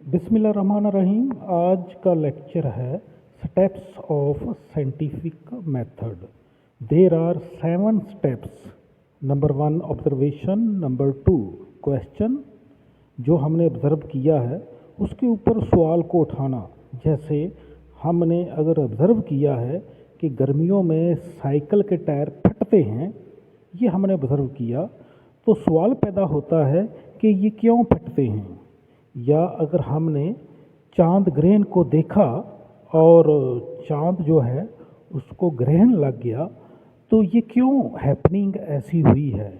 बिस्मिल्लाहिर्रहमानिर्रहीम। आज का लेक्चर है steps of scientific method. There are 7 steps. Number 1 observation, number 2 question. जो हमने ऑब्ज़र्व किया है उसके ऊपर सवाल को उठाना। जैसे हमने अगर ऑब्ज़र्व किया है कि गर्मियों में साइकिल के टायर फटते हैं, ये हमने ऑब्ज़र्व किया, तो सवाल पैदा होता है कि ये क्यों फटते हैं। या अगर हमने चांद ग्रहण को देखा और चांद जो है उसको ग्रहण लग गया, तो ये क्यों हैपनिंग ऐसी हुई है।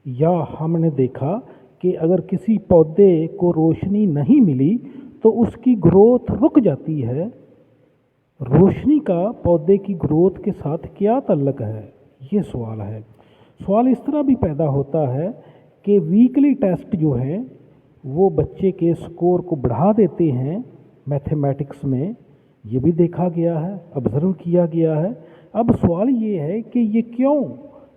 या हमने देखा कि अगर किसी पौधे को रोशनी नहीं मिली तो उसकी ग्रोथ रुक जाती है। रोशनी का पौधे की ग्रोथ के साथ क्या ताल्लुक है, ये सवाल है। सवाल इस तरह भी पैदा होता है कि वीकली टेस्ट जो है वो बच्चे के स्कोर को बढ़ा देते हैं मैथमेटिक्स में। ये भी देखा गया है, ऑब्ज़र्व किया गया है। अब सवाल ये है कि ये क्यों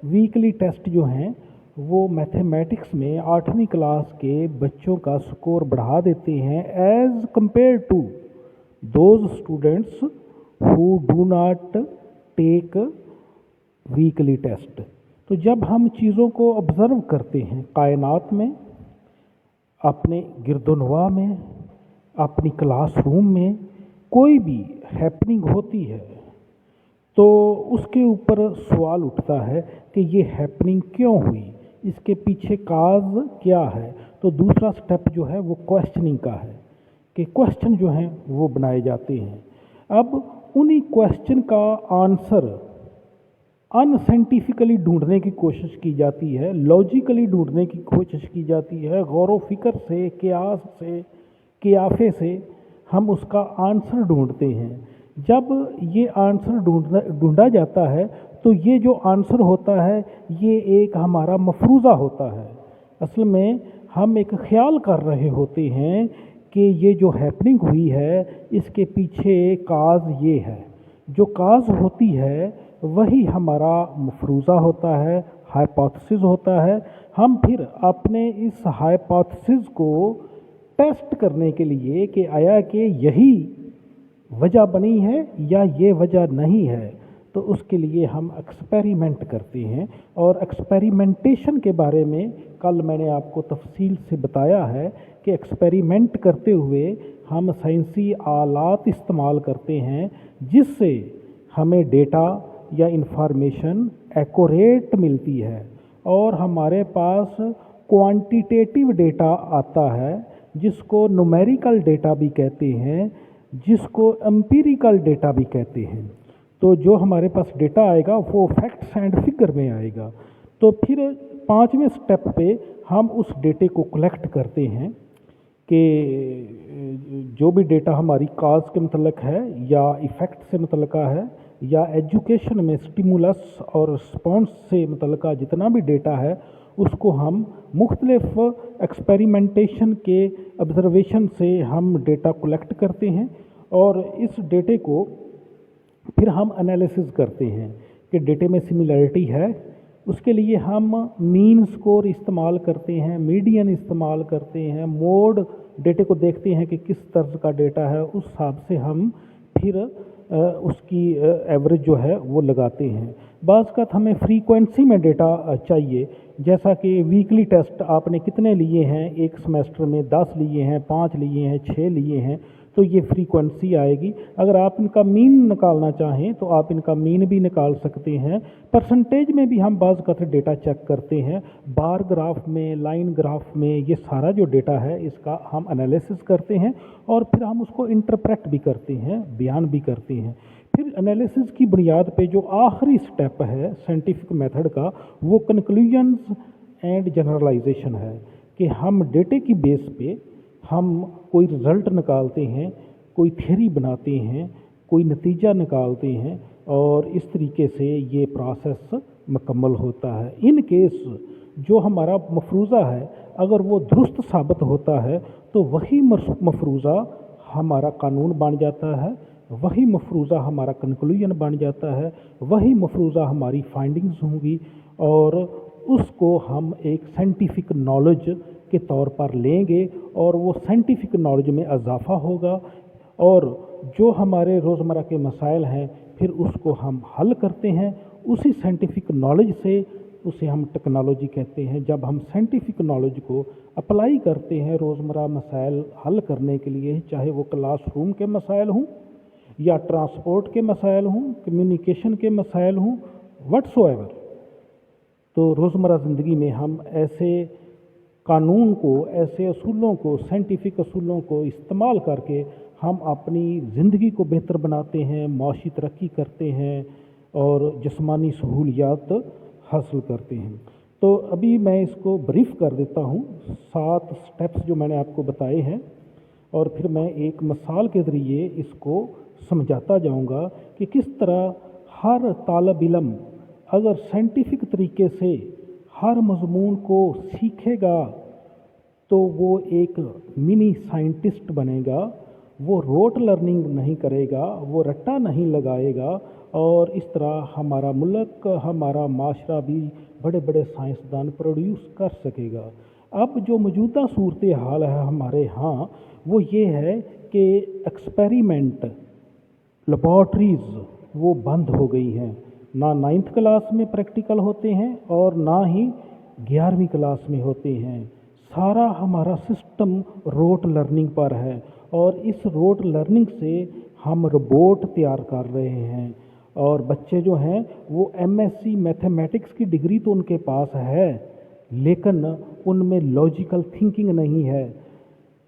वीकली टेस्ट जो हैं वो मैथमेटिक्स में 8वीं क्लास के बच्चों का स्कोर बढ़ा देते हैं as compare to those students who do not take weekly test. तो जब हम चीज़ों को ऑब्ज़र्व करते हैं कायनात में, अपने गिरदोनवा में, अपनी क्लासरूम में कोई भी हैपनिंग होती है, तो उसके ऊपर सवाल उठता है कि ये हैपनिंग क्यों हुई, इसके पीछे काज क्या है। तो दूसरा स्टेप जो है वो क्वेश्चनिंग का है कि क्वेश्चन जो हैं वो बनाए जाते हैं। अब उन्हीं क्वेश्चन का आंसर अनसाइंटिफिकली ढूंढने की कोशिश की जाती है, लॉजिकली ढूंढने की कोशिश की जाती है, गौर व फिक्र से, कियास से, कियाफे से हम उसका आंसर ढूंढते हैं। जब ये आंसर ढूंढा जाता है तो ये जो आंसर होता है ये एक हमारा मफरूज़ा होता है। असल में हम एक ख्याल कर रहे होते हैं कि ये जो हैपनिंग हुई है इसके पीछे काज ये है। जो काज होती है वही हमारा मफरूज़ा होता है, हाइपोथेसिस होता है। हम फिर अपने इस हाइपोथेसिस को टेस्ट करने के लिए कि आया कि यही वजह बनी है या ये वजह नहीं है, तो उसके लिए हम एक्सपेरिमेंट करते हैं। और एक्सपेरिमेंटेशन के बारे में कल मैंने आपको तफसील से बताया है कि एक्सपेरिमेंट करते हुए हम साइंसी आलात इस्तेमाल करते हैं जिससे हमें डेटा या इंफॉर्मेशन एक्यूरेट मिलती है। और हमारे पास क्वांटिटेटिव डेटा आता है जिसको न्यूमेरिकल डेटा भी कहते हैं, जिसको एम्पिरिकल डेटा भी कहते हैं। तो जो हमारे पास डेटा आएगा वो फैक्ट्स एंड फिगर में आएगा। तो फिर 5वें स्टेप पे हम उस डेटे को कलेक्ट करते हैं कि जो भी डेटा हमारी काज के मतलब है या इफ़ेक्ट से मतलब है या एजुकेशन में स्टिमुलस और रिस्पॉन्स से मतलब जितना भी डेटा है उसको हम मुख्तलिफ एक्सपेरिमेंटेशन के ऑब्ज़र्वेशन से हम डेटा कलेक्ट करते हैं। और इस डेटे को फिर हम एनालिसिस करते हैं कि डेटे में सिमिलरिटी है। उसके लिए हम मीन स्कोर इस्तेमाल करते हैं, मीडियन इस्तेमाल करते हैं, मोड डेटे को देखते हैं कि किस तर्ज का डेटा है, उस हिसाब से हम फिर उसकी एवरेज जो है वो लगाते हैं। बाज़ का हमें फ्रीक्वेंसी में डेटा चाहिए, जैसा कि वीकली टेस्ट आपने कितने लिए हैं, एक सेमेस्टर में 10 लिए हैं, 5 लिए हैं, 6 लिए हैं, तो ये फ्रीक्वेंसी आएगी। अगर आप इनका मीन निकालना चाहें तो आप इनका मीन भी निकाल सकते हैं। परसेंटेज में भी हम बाज़ का डेटा चेक करते हैं, बार ग्राफ में, लाइन ग्राफ में, ये सारा जो डेटा है इसका हम एनालिसिस करते हैं और फिर हम उसको इंटरप्रेट भी करते हैं, बयान भी करते हैं। फिर एनालिसिस की बुनियाद पे जो आखिरी स्टेप है साइंटिफिक मेथड का वो कंक्लूजन्स एंड जनरलाइजेशन है कि हम डेटे की बेस पे हम कोई रिज़ल्ट निकालते हैं, कोई थ्योरी बनाते हैं, कोई नतीजा निकालते हैं और इस तरीके से ये प्रोसेस मुकम्मल होता है। इन केस जो हमारा मफरूज़ा है अगर वो दुरुस्त साबित होता है तो वही मफरूज़ा हमारा कानून बन जाता है, वही मफरूज़ा हमारा कंक्लूजन बन जाता है, वही मफरूज़ा हमारी फाइंडिंग्स होंगी और उसको हम एक साइंटिफिक नॉलेज के तौर पर लेंगे और वो साइंटिफिक नॉलेज में इजाफा होगा, और जो हमारे रोज़मर्रा के मसाइल हैं फिर उसको हम हल करते हैं उसी साइंटिफिक नॉलेज से। उसे हम टेक्नोलॉजी कहते हैं। जब हम साइंटिफिक नॉलेज को अप्लाई करते हैं रोज़मर्रा मसाइल हल करने के लिए, चाहे वो क्लासरूम के मसाइल हों या ट्रांसपोर्ट के मसाइल हों, कम्युनिकेशन के मसाइल हों, व्हाट्सोएवर, तो रोज़मर्रा ज़िंदगी में हम ऐसे कानून को, ऐसे असूलों को, साइंटिफिक असूलों को इस्तेमाल करके हम अपनी ज़िंदगी को बेहतर बनाते हैं, माशी तरक्की करते हैं और जिस्मानी सहूलियात हासिल करते हैं। तो अभी मैं इसको ब्रीफ कर देता हूँ, 7 स्टेप्स जो मैंने आपको बताए हैं, और फिर मैं एक मिसाल के ज़रिए इसको समझाता जाऊँगा कि किस तरह हर तालिब इल्म अगर साइंटिफिक तरीके से हर मज़मून को सीखेगा तो वो एक मिनी साइंटिस्ट बनेगा। वो रोट लर्निंग नहीं करेगा, वो रट्टा नहीं लगाएगा, और इस तरह हमारा मुल्क, हमारा माशरा भी बड़े बड़े साइंसदान प्रोड्यूस कर सकेगा। अब जो मौजूदा सूरत हाल है हमारे यहाँ वो ये है कि एक्सपेरिमेंट लेबॉर्ट्रीज़ वो बंद हो गई हैं। ना 9th क्लास में प्रैक्टिकल होते हैं और ना ही 11वीं क्लास में होते हैं। सारा हमारा सिस्टम रोट लर्निंग पर है, और इस रोट लर्निंग से हम रोबोट तैयार कर रहे हैं। और बच्चे जो हैं वो MSc मैथमेटिक्स की डिग्री तो उनके पास है, लेकिन उनमें लॉजिकल थिंकिंग नहीं है।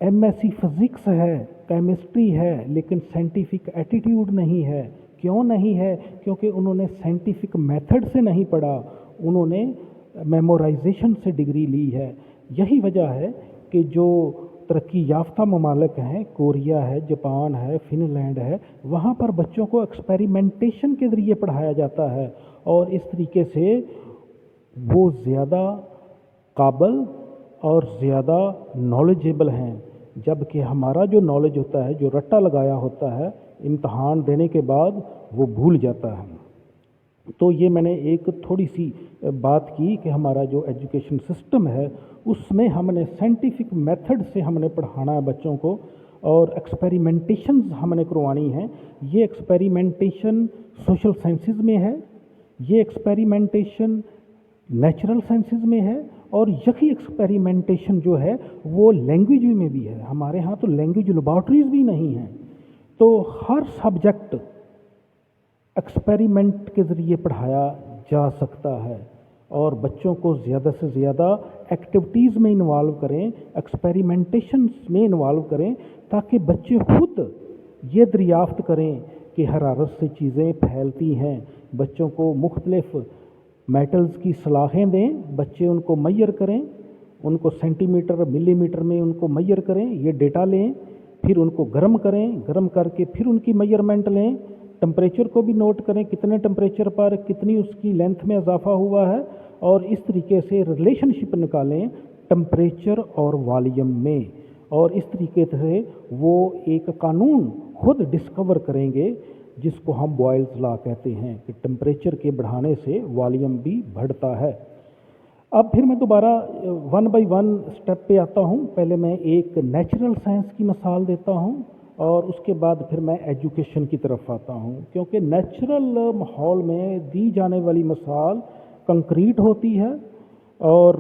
MSc फिज़िक्स है, केमिस्ट्री है, लेकिन साइंटिफिक एटीट्यूड नहीं है। क्यों नहीं है? क्योंकि उन्होंने साइंटिफिक मेथड से नहीं पढ़ा, उन्होंने मेमोराइजेशन से डिग्री ली है। यही वजह है कि जो तरक्की याफ्ता ममालिक हैं, कोरिया है, जापान है, फिनलैंड है, वहाँ पर बच्चों को एक्सपेरिमेंटेशन के ज़रिए पढ़ाया जाता है, और इस तरीके से वो ज़्यादा काबिल और ज़्यादा नॉलेजेबल हैं। जबकि हमारा जो नॉलेज होता है, जो रट्टा लगाया होता है, इम्तहान देने के बाद वो भूल जाता है। तो ये मैंने एक थोड़ी सी बात की कि हमारा जो एजुकेशन सिस्टम है उसमें हमने साइंटिफिक मेथड से हमने पढ़ाना है बच्चों को, और एक्सपेरिमेंटेशंस हमने करवानी है। ये एक्सपेरिमेंटेशन सोशल साइंसेज में है, ये एक्सपेरिमेंटेशन नेचुरल साइंसेज में है, और यही एक्सपेरिमेंटेशन जो है वो लैंग्वेज में भी है। हमारे यहाँ तो लैंग्वेज लेबॉर्ट्रीज भी नहीं हैं। तो हर सब्जेक्ट एक्सपेरिमेंट के ज़रिए पढ़ाया जा सकता है, और बच्चों को ज़्यादा से ज़्यादा एक्टिविटीज़ में इन्वॉल्व करें, एक्सपेरिमेंटेशंस में इन्वॉल्व करें, ताकि बच्चे खुद ये दरियाफ्त करें कि हरारत से चीज़ें फैलती हैं। बच्चों को मुख्तलिफ मेटल्स की सलाखें दें, बच्चे उनको मैयर करें, उनको सेंटीमीटर मिलीमीटर में उनको मैयर करें, ये डेटा लें, फिर उनको गर्म करें, गर्म करके फिर उनकी मेजरमेंट लें, टेम्परेचर को भी नोट करें, कितने टेम्परेचर पर कितनी उसकी लेंथ में इजाफा हुआ है, और इस तरीके से रिलेशनशिप निकालें टेम्परेचर और वॉल्यूम में, और इस तरीके से वो एक कानून खुद डिस्कवर करेंगे जिसको हम बॉयल्स लॉ कहते हैं कि टेम्परेचर के बढ़ाने से वॉल्यूम भी बढ़ता है। अब फिर मैं दोबारा 1 बाय 1 स्टेप पे आता हूँ। पहले मैं एक नेचुरल साइंस की मिसाल देता हूँ, और उसके बाद फिर मैं एजुकेशन की तरफ आता हूँ, क्योंकि नेचुरल माहौल में दी जाने वाली मिसाल कंक्रीट होती है, और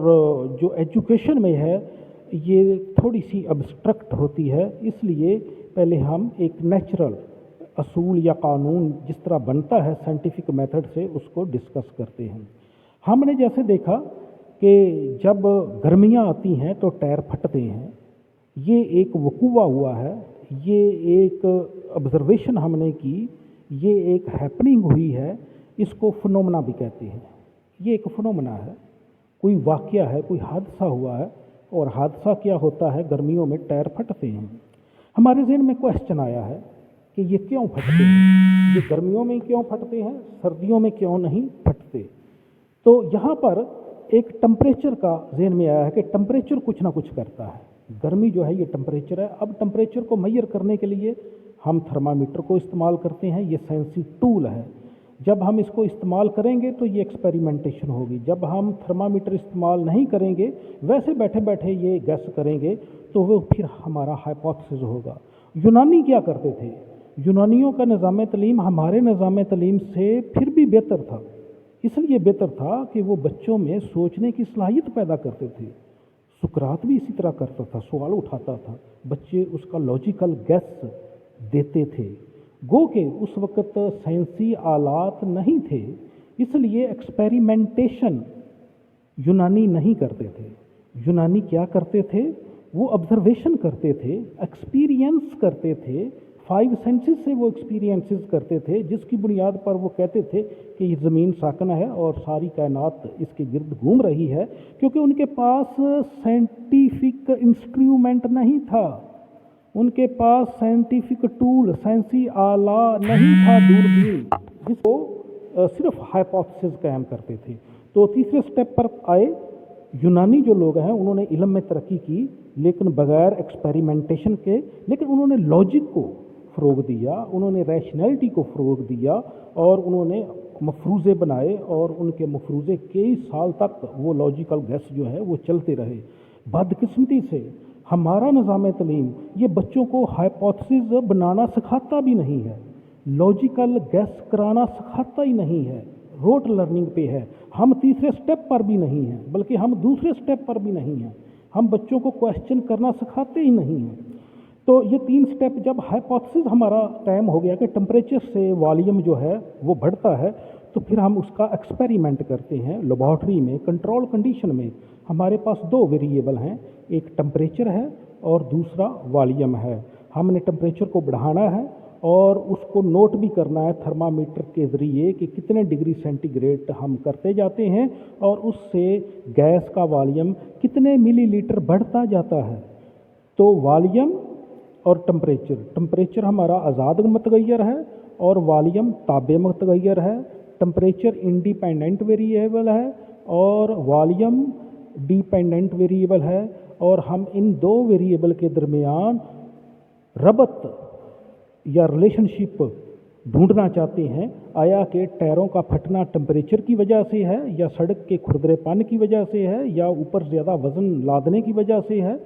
जो एजुकेशन में है ये थोड़ी सी अब्स्ट्रक्ट होती है। इसलिए पहले हम एक नेचुरल असूल या कानून जिस तरह बनता है साइंटिफिक मेथड से उसको डिस्कस करते हैं। हमने जैसे देखा कि जब गर्मियाँ आती हैं तो टायर फटते हैं, ये एक वकूआ हुआ है, ये एक ऑब्जर्वेशन हमने की, ये एक हैपनिंग हुई है, इसको फिनोमेना भी कहते हैं। ये एक फिनोमेना है, कोई वाक़या है, कोई हादसा हुआ है, और हादसा क्या होता है, गर्मियों में टायर फटते हैं। हमारे ज़हन में क्वेश्चन आया है कि ये क्यों फटते हैं, ये गर्मियों में क्यों फटते हैं, सर्दियों में क्यों नहीं फटते। तो यहाँ पर एक टेम्परेचर का ज़हन में आया है कि टेम्परेचर कुछ ना कुछ करता है। गर्मी जो है ये टेम्परेचर है। अब टेम्परेचर को मेजर करने के लिए हम थर्मामीटर को इस्तेमाल करते हैं, ये साइंसी टूल है। जब हम इसको इस्तेमाल करेंगे तो ये एक्सपेरिमेंटेशन होगी, जब हम थर्मामीटर इस्तेमाल नहीं करेंगे, वैसे बैठे बैठे ये गैस करेंगे, तो वो फिर हमारा हाइपोथेसिस होगा। यूनानी क्या करते थे? यूनानियों का निज़ाम तालीम हमारे निज़ाम तालीम से फिर भी बेहतर था। इसलिए बेहतर था कि वो बच्चों में सोचने की सलाहियत पैदा करते थे। सुकरात भी इसी तरह करता था, सवाल उठाता था, बच्चे उसका लॉजिकल गैस देते थे। गो के उस वक़्त साइंसी आलात नहीं थे, इसलिए एक्सपेरिमेंटेशन यूनानी नहीं करते थे। यूनानी क्या करते थे? वो ऑब्जर्वेशन करते थे, एक्सपीरियंस करते थे, 5 सेंसेस से वो एक्सपीरियंसेस करते थे, जिसकी बुनियाद पर वो कहते थे कि ये ज़मीन साकना है और सारी कायनात इसके गिर्द घूम रही है, क्योंकि उनके पास साइंटिफिक इंस्ट्रूमेंट नहीं था, उनके पास साइंटिफिक टूल, साइंसी आला नहीं था, दूरबीन, जिसको सिर्फ हाइपोथेसिस कायम करते थे। तो तीसरे स्टेप पर आए। यूनानी जो लोग हैं उन्होंने इल्म में तरक्की की, लेकिन बगैर एक्सपेरिमेंटेशन के, लेकिन उन्होंने लॉजिक को फ़रोग दिया, उन्होंने रैशनैलिटी को फ़रोग दिया और उन्होंने मफरूज़े बनाए, और उनके मफरूज़े कई साल तक वो लॉजिकल गैस जो है वो चलते रहे। बदकिस्मती से हमारा निज़ाम तालीम ये बच्चों को हाइपोथेसिस बनाना सिखाता भी नहीं है, लॉजिकल गैस कराना सिखाता ही नहीं है, रोट लर्निंग पे है। हम तीसरे स्टेप पर भी नहीं हैं, बल्कि हम दूसरे स्टेप पर भी नहीं हैं, हम बच्चों को क्वेश्चन करना सिखाते ही नहीं हैं। तो ये 3 स्टेप, जब हाइपोथेसिस हमारा कायम हो गया कि टेम्परेचर से वॉल्यूम जो है वो बढ़ता है, तो फिर हम उसका एक्सपेरिमेंट करते हैं लेबॉर्ट्री में, कंट्रोल कंडीशन में। हमारे पास 2 वेरिएबल हैं, एक टेम्परेचर है और दूसरा वॉल्यूम है। हमने टेम्परेचर को बढ़ाना है और उसको नोट भी करना है थर्मामीटर के ज़रिए कि कितने डिग्री सेंटीग्रेड हम करते जाते हैं, और उससे गैस का वॉल्यूम कितने मिलीलीटर बढ़ता जाता है। तो वॉल्यूम और टेम्परेचर हमारा आज़ाद मतगैर है और वॉल्यूम ताबे मतगैर है। टेम्परेचर इंडिपेंडेंट वेरिएबल है और वॉल्यूम डिपेंडेंट वेरिएबल है, और हम इन 2 वेरिएबल के दरमियान रबत या रिलेशनशिप ढूंढना चाहते हैं। आया कि टायरों का फटना टेम्परेचर की वजह से है, या सड़क के खुरदरेपन की वजह से है, या ऊपर ज़्यादा वज़न लादने की वजह से है।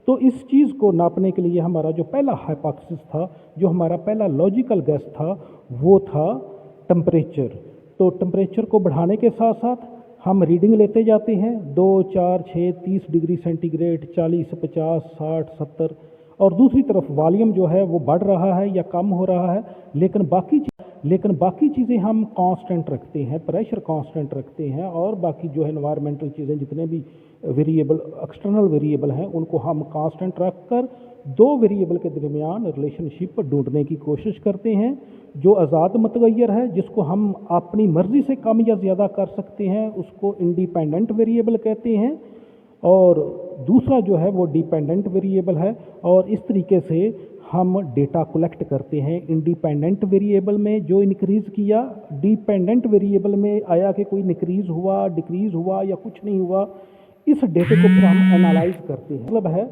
तो इस चीज़ को नापने के लिए हमारा जो पहला हाइपोथेसिस था, जो हमारा पहला लॉजिकल गैस था, वो था टेम्परेचर। तो टेम्परेचर को बढ़ाने के साथ साथ हम रीडिंग लेते जाते हैं, 2, 4, 6, 30 डिग्री सेंटीग्रेड, 40, 50, 60, 70, और दूसरी तरफ वॉल्यूम जो है वो बढ़ रहा है या कम हो रहा है, लेकिन बाकी चीज़ें हम कांस्टेंट रखते हैं, प्रेशर कांस्टेंट रखते हैं, और बाकी जो है एनवायरमेंटल चीज़ें, जितने भी वेरिएबल, एक्सटर्नल वेरिएबल हैं, उनको हम कांस्टेंट रख कर 2 वेरिएबल के दरमियान रिलेशनशिप ढूंढने की कोशिश करते हैं। जो आज़ाद मतगैर है, जिसको हम अपनी मर्ज़ी से कम या ज़्यादा कर सकते हैं, उसको इंडिपेंडेंट वेरिएबल कहते हैं, और दूसरा जो है वो डिपेंडेंट वेरिएबल है। और इस तरीके से हम डेटा कलेक्ट करते हैं। इंडिपेंडेंट वेरिएबल में जो इंक्रीज़ किया, डिपेंडेंट वेरिएबल में आया कि कोई इंक्रीज़ हुआ, डिक्रीज़ हुआ या कुछ नहीं हुआ, इस डेटे को फिर हम एनालाइज करते हैं। मतलब है,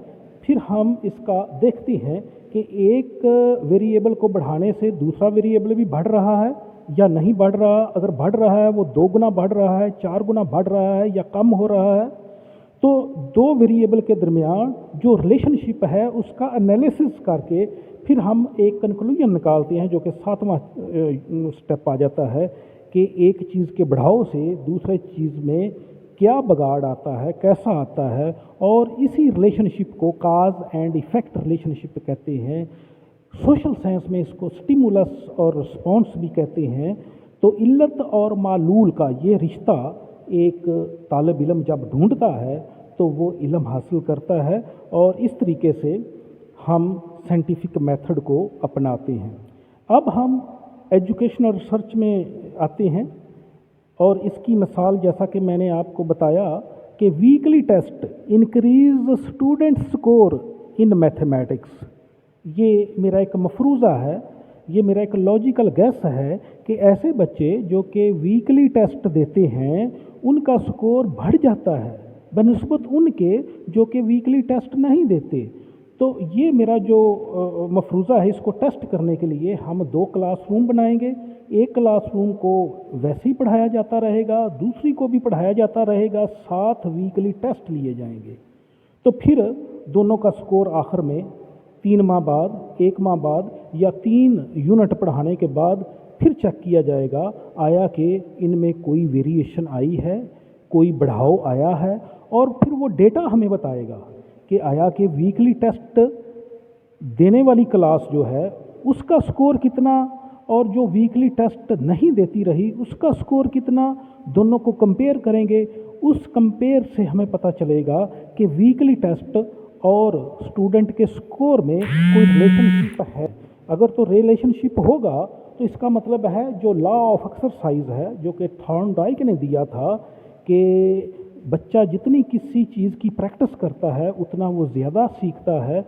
फिर हम इसका देखते हैं कि एक वेरिएबल को बढ़ाने से दूसरा वेरिएबल भी बढ़ रहा है या नहीं बढ़ रहा। अगर बढ़ रहा है, वो 2 गुना बढ़ रहा है, 4 गुना बढ़ रहा है या कम हो रहा है। तो 2 वेरिएबल के दरमियान जो रिलेशनशिप है उसका एनालिसिस करके फिर हम एक कंक्लूजन निकालते हैं, जो कि 7वां स्टेप आ जाता है कि एक चीज़ के बढ़ाव से दूसरे चीज़ में क्या बगाड़ आता है, कैसा आता है, और इसी रिलेशनशिप को काज एंड इफ़ेक्ट रिलेशनशिप कहते हैं। सोशल साइंस में इसको स्टिमुलस और रिस्पॉन्स भी कहते हैं। तो इल्लत और मालूल का ये रिश्ता एक तालिब इल्म जब ढूंढता है तो वो इल्म हासिल करता है, और इस तरीके से हम साइंटिफिक मेथड को अपनाते हैं। अब हम एजुकेशन और रिसर्च में आते हैं, और इसकी मिसाल जैसा कि मैंने आपको बताया कि weekly test increase student score in mathematics. ये मेरा एक मफरूज़ा है, ये मेरा एक लॉजिकल गैस है कि ऐसे बच्चे जो कि वीकली टेस्ट देते हैं उनका स्कोर बढ़ जाता है बनिस्बत उनके जो कि वीकली टेस्ट नहीं देते। तो ये मेरा जो मफरूज़ा है, इसको टेस्ट करने के लिए हम 2 क्लासरूम बनाएंगे। एक क्लासरूम को वैसे ही पढ़ाया जाता रहेगा, दूसरी को भी पढ़ाया जाता रहेगा, साथ वीकली टेस्ट लिए जाएंगे। तो फिर दोनों का स्कोर आखिर में 3 माह बाद, 1 माह बाद या 3 यूनिट पढ़ाने के बाद फिर चेक किया जाएगा, आया कि इनमें कोई वेरिएशन आई है, कोई बढ़ाव आया है, और फिर वो डेटा हमें बताएगा कि आया कि वीकली टेस्ट देने वाली क्लास जो है उसका स्कोर कितना, और जो वीकली टेस्ट नहीं देती रही उसका स्कोर कितना, दोनों को कंपेयर करेंगे। उस कंपेयर से हमें पता चलेगा कि वीकली टेस्ट और स्टूडेंट के स्कोर में कोई रिलेशनशिप है। अगर तो रिलेशनशिप होगा तो इसका मतलब है जो लॉ ऑफ एक्सरसाइज है, जो कि थॉर्नडाइक ने दिया था कि बच्चा जितनी किसी चीज़ की प्रैक्टिस करता है उतना वो ज़्यादा सीखता है,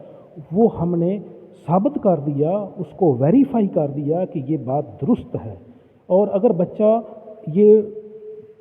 वो हमने साबित कर दिया, उसको वेरीफाई कर दिया कि ये बात दुरुस्त है। और अगर बच्चा ये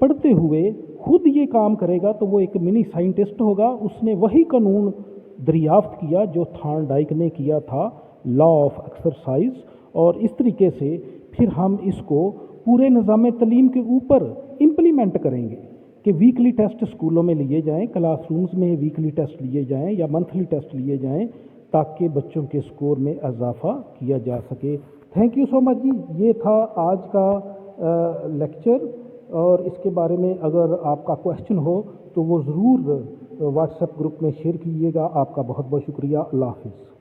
पढ़ते हुए खुद ये काम करेगा तो वो एक मिनी साइंटिस्ट होगा, उसने वही कानून दरियाफ्त किया जो थॉर्नडाइक ने किया था, लॉ ऑफ एक्सरसाइज। और इस तरीके से फिर हम इसको पूरे निज़ाम तालीम के ऊपर इम्प्लीमेंट करेंगे कि वीकली टेस्ट स्कूलों में लिए जाएं, क्लासरूम्स में वीकली टेस्ट लिए जाएं या मंथली टेस्ट लिए जाएं, ताकि बच्चों के स्कोर में इजाफा किया जा सके। थैंक यू सो मच जी। ये था आज का लेक्चर, और इसके बारे में अगर आपका क्वेश्चन हो तो वो ज़रूर व्हाट्सएप ग्रुप में शेयर कीजिएगा। आपका बहुत बहुत शुक्रिया। अल्लाह हाफिज़।